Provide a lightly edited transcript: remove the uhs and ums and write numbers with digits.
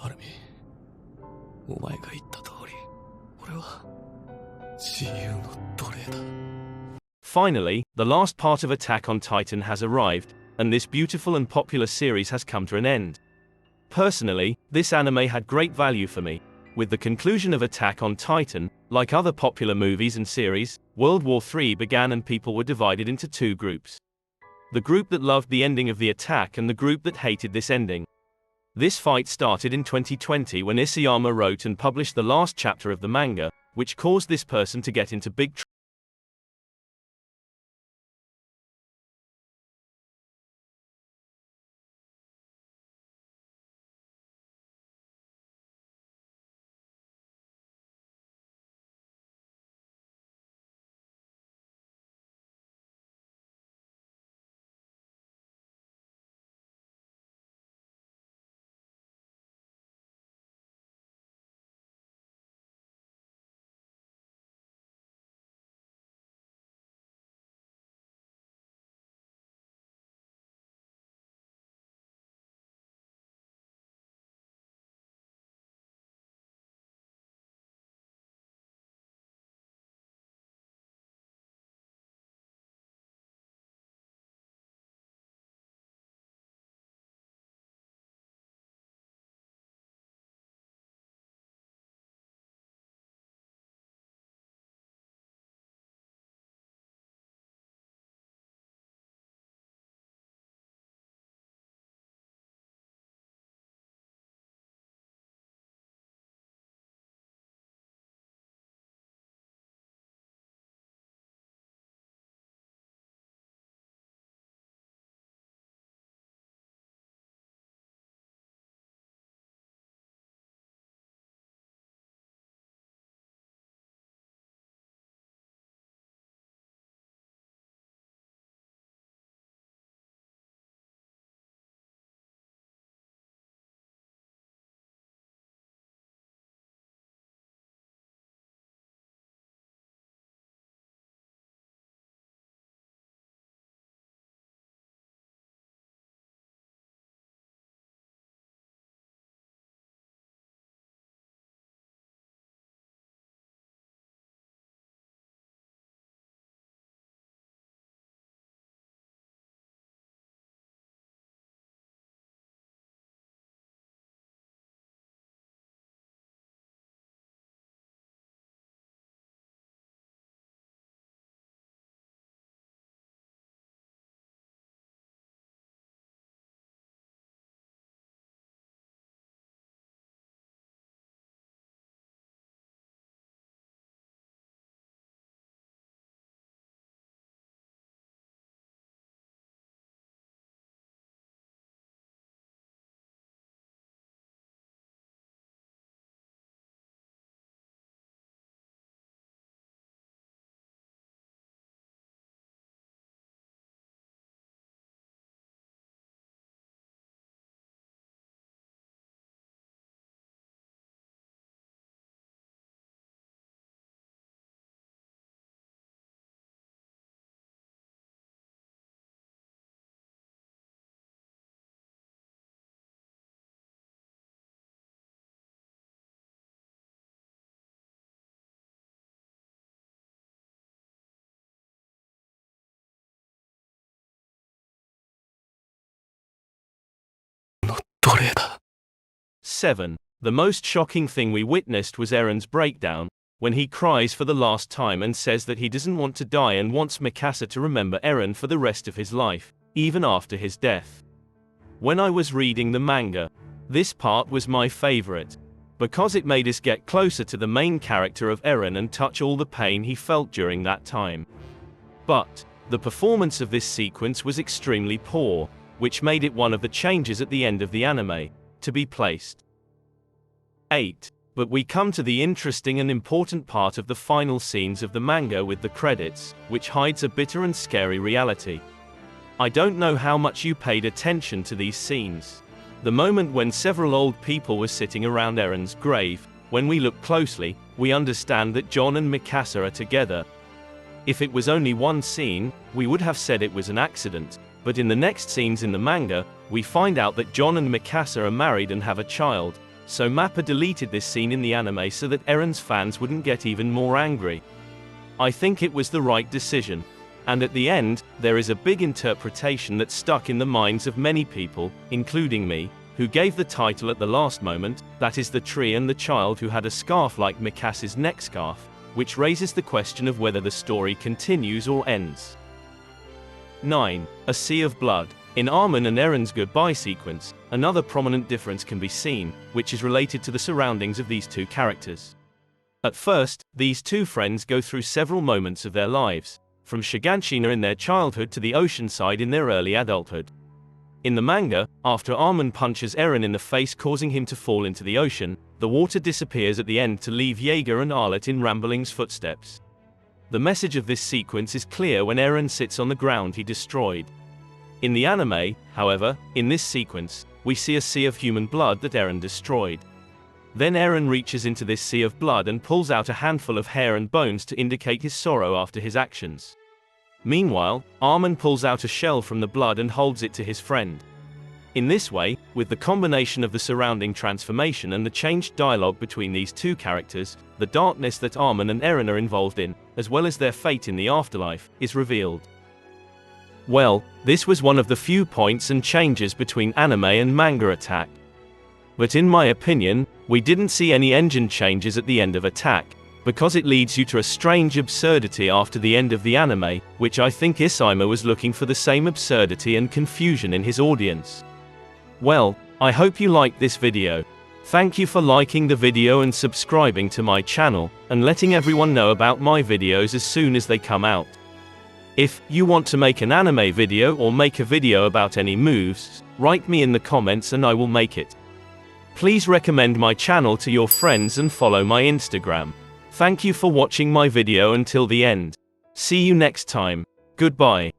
アルミ、お前が言った通り、俺は自由の奴隷だ。 Finally, the last part of Attack on Titan has arrived, and this beautiful and popular series has come to an end. Personally, this anime had great value for me. With the conclusion of Attack on Titan, like other popular movies and series, World War III began and people were divided into two groups. The group that loved the ending of the attack and the group that hated this ending. This fight started in 2020 when Isayama wrote and published the last chapter of the manga, which caused this person to get into big trouble. Seven. The most shocking thing we witnessed was Eren's breakdown, when he cries for the last time and says that he doesn't want to die and wants Mikasa to remember Eren for the rest of his life, even after his death. When I was reading the manga, this part was my favorite, because it made us get closer to the main character of Eren and touch all the pain he felt during that time. But the performance of this sequence was extremely poor, which made it one of the changes at the end of the anime to be placed. 8. But we come to the interesting and important part of the final scenes of the manga with the credits, which hides a bitter and scary reality. I don't know how much you paid attention to these scenes. The moment when several old people were sitting around Eren's grave, when we look closely, we understand that Jon and Mikasa are together. If it was only one scene, we would have said it was an accident, but in the next scenes in the manga, we find out that Jon and Mikasa are married and have a child, so Mappa deleted this scene in the anime so that Eren's fans wouldn't get even more angry. I think it was the right decision. And at the end, there is a big interpretation that stuck in the minds of many people, including me, who gave the title at the last moment, that is the tree and the child who had a scarf like Mikasa's neck scarf, which raises the question of whether the story continues or ends. 9. A Sea of Blood. In Armin and Eren's goodbye sequence, another prominent difference can be seen, which is related to the surroundings of these two characters. At first, these two friends go through several moments of their lives, from Shiganshina in their childhood to the oceanside in their early adulthood. In the manga, after Armin punches Eren in the face causing him to fall into the ocean, the water disappears at the end to leave Jaeger and Arlott in Rambling's footsteps. The message of this sequence is clear when Eren sits on the ground he destroyed. In the anime, however, in this sequence, we see a sea of human blood that Eren destroyed. Then Eren reaches into this sea of blood and pulls out a handful of hair and bones to indicate his sorrow after his actions. Meanwhile, Armin pulls out a shell from the blood and holds it to his friend. In this way, with the combination of the surrounding transformation and the changed dialogue between these two characters, the darkness that Armin and Eren are involved in, as well as their fate in the afterlife, is revealed. Well, this was one of the few points and changes between anime and manga Attack. But in my opinion, we didn't see any engine changes at the end of Attack, because it leads you to a strange absurdity after the end of the anime, which I think Isaima was looking for the same absurdity and confusion in his audience. Well, I hope you liked this video. Thank you for liking the video and subscribing to my channel, and letting everyone know about my videos as soon as they come out. If you want to make an anime video or make a video about any moves, write me in the comments and I will make it. Please recommend my channel to your friends and follow my Instagram. Thank you for watching my video until the end. See you next time. Goodbye.